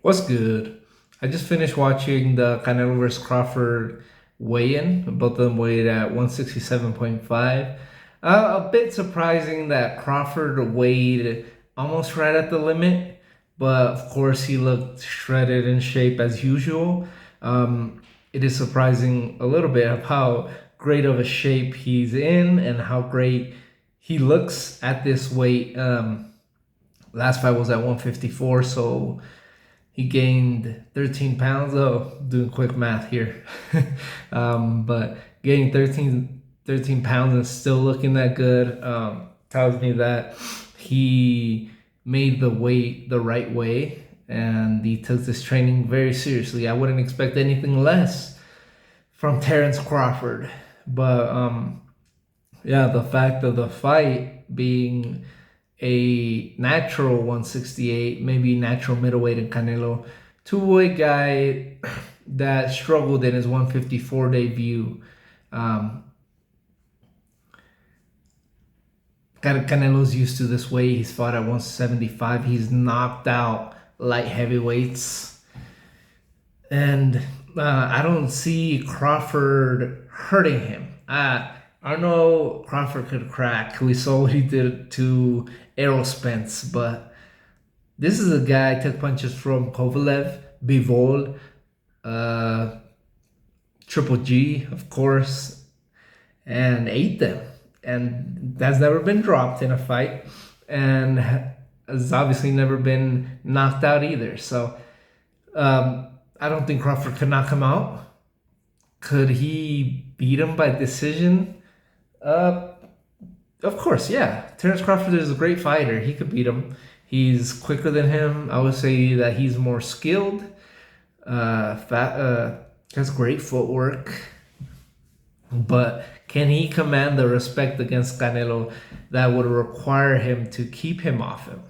What's good? I just finished watching the Canelo vs. Crawford weigh-in. Both of them weighed at 167.5. A bit surprising that Crawford weighed almost right at the limit, but of course he looked shredded in shape as usual. It is surprising a little bit of how great of a shape he's in and how great he looks at this weight. Last fight was at 154, so he gained 13 pounds. Oh, doing quick math here. But gaining thirteen pounds and still looking that good tells me that he made the weight the right way and he took this training very seriously. I wouldn't expect anything less from Terrence Crawford. But yeah, the fact of the fight being a natural 168, maybe natural middleweight in Canelo, to a guy that struggled in his 154 debut. Um, Canelo's used to this weight. He's fought at 175. He's knocked out light heavyweights. And I don't see Crawford hurting him. I know Crawford could crack. We saw what he did to Errol Spence, but this is a guy took punches from Kovalev, Bivol, uh, Triple G, of course, and ate them. And that's never been dropped in a fight, and has obviously never been knocked out either. So I don't think Crawford could knock him out. Could he beat him by decision? Uh, of course, yeah. Terrence Crawford is a great fighter. He could beat him. He's quicker than him. I would say that he's more skilled. Has great footwork. But can he command the respect against Canelo that would require him to keep him off him?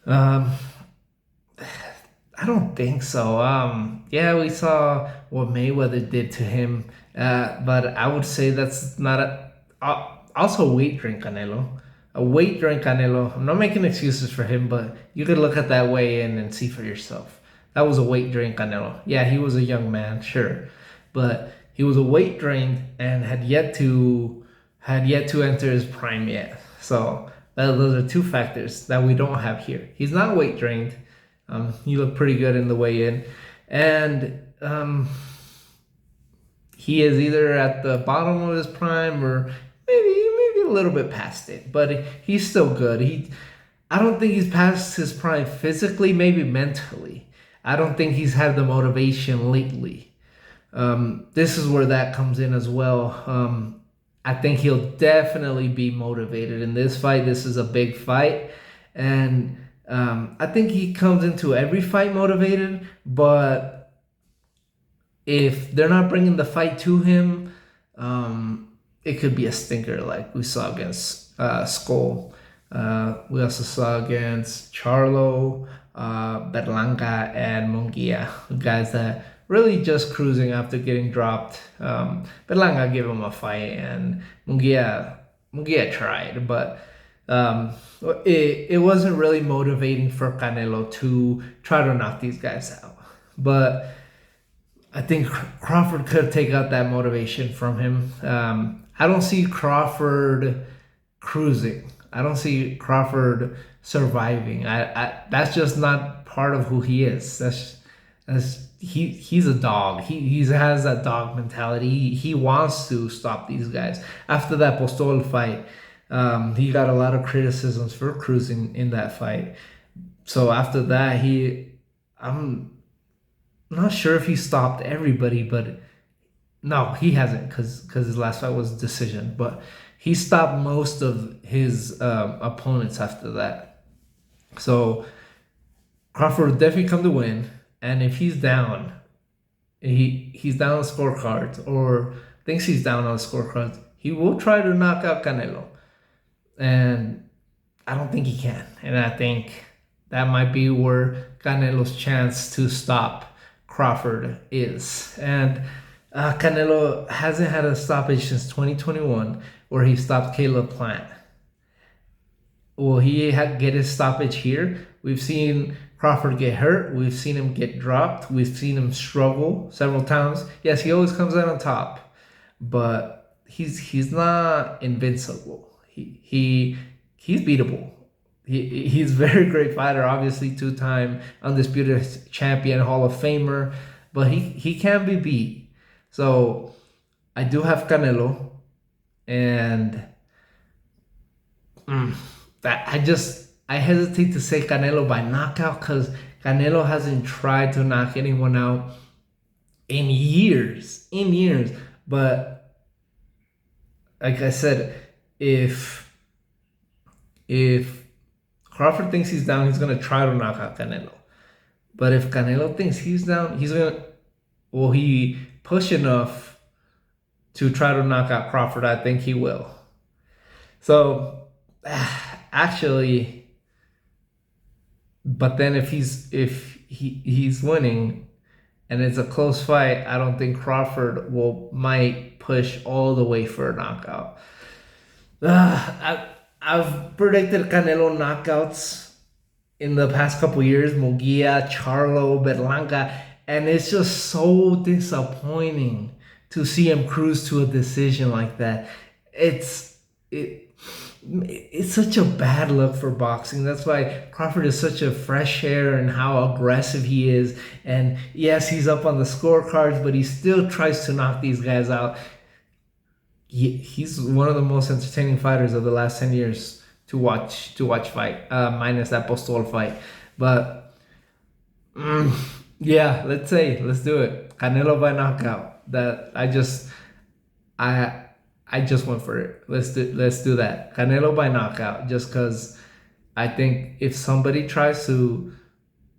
Um, I don't think so. Yeah, we saw what Mayweather did to him, but I would say that's not also a weight drink Canelo. A weight drink Canelo. I'm not making excuses for him, but you could look at that weigh in and see for yourself. That was a weight drink Canelo. Yeah, he was a young man, sure, but he was a weight drained and had yet to enter his prime yet. So those are two factors that we don't have here. He's not weight drained. He looked pretty good in the weigh-in, and he is either at the bottom of his prime or maybe a little bit past it. But he's still good. I don't think he's past his prime physically, maybe mentally. I don't think he's had the motivation lately. This is where that comes in as well. I think he'll definitely be motivated in this fight. This is a big fight, and I think he comes into every fight motivated, but if they're not bringing the fight to him, it could be a stinker like we saw against Skull. We also saw against Charlo, Berlanga, and Munguia, guys that really just cruising after getting dropped. Berlanga gave him a fight, and Munguia tried, but it wasn't really motivating for Canelo to try to knock these guys out. But I think Crawford could take out that motivation from him. I don't see Crawford cruising. I don't see Crawford surviving. That's just not part of who he is. He's a dog. He has that dog mentality. He wants to stop these guys. After that Postol fight, he got a lot of criticisms for cruising in that fight. So after that, I'm not sure if he stopped everybody, but no, he hasn't because his last fight was a decision. But he stopped most of his opponents after that. So Crawford will definitely come to win. And if he's down, he's down on the scorecards or thinks he's down on the scorecards, he will try to knock out Canelo. And I don't think he can. And I think that might be where Canelo's chance to stop Crawford is. And Canelo hasn't had a stoppage since 2021 where he stopped Caleb Plant. Will he get his stoppage here? We've seen Crawford get hurt. We've seen him get dropped. We've seen him struggle several times. Yes, he always comes out on top, but he's not invincible. He's beatable. He's a very great fighter, obviously two-time undisputed champion, Hall of Famer, but he can be beat. So I do have Canelo, and that I hesitate to say Canelo by knockout because Canelo hasn't tried to knock anyone out in years, But like I said, if Crawford thinks he's down, he's gonna try to knock out Canelo. But if Canelo thinks he's down, will he push enough to try to knock out Crawford? I think he will. So actually, but then if he's winning and it's a close fight, I don't think Crawford might push all the way for a knockout. I've predicted Canelo knockouts in the past couple years, Munguia, Charlo, Berlanga, and it's just so disappointing to see him cruise to a decision like that. It's such a bad look for boxing. That's why Crawford is such a fresh air and how aggressive he is. And yes, he's up on the scorecards, but he still tries to knock these guys out. He's one of the most entertaining fighters of the last 10 years to watch fight, minus that Postol fight. But yeah, let's do it. Canelo by knockout. That I just went for it. Let's do that. Canelo by knockout, just because I think if somebody tries to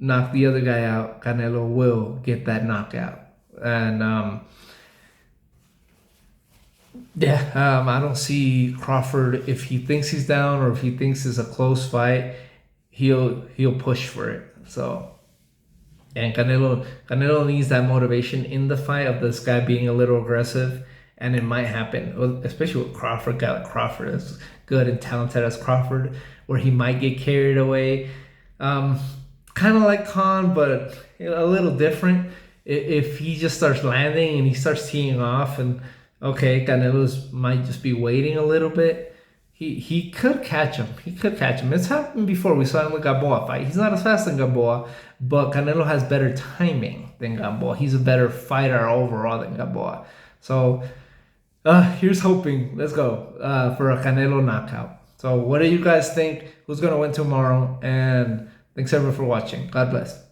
knock the other guy out, Canelo will get that knockout. And I don't see Crawford, if he thinks he's down or if he thinks it's a close fight, he'll push for it. So, and Canelo needs that motivation in the fight of this guy being a little aggressive, and it might happen, especially with Crawford. A guy like Crawford is good and talented as Crawford, where he might get carried away. Kind of like Khan, but a little different. If he just starts landing and he starts teeing off, and okay, Canelo might just be waiting a little bit. He could catch him. It's happened before. We saw him with Gamboa fight. He's not as fast as Gamboa, but Canelo has better timing than Gamboa. He's a better fighter overall than Gamboa. So here's hoping. Let's go for a Canelo knockout. So what do you guys think? Who's going to win tomorrow? And thanks everyone for watching. God bless.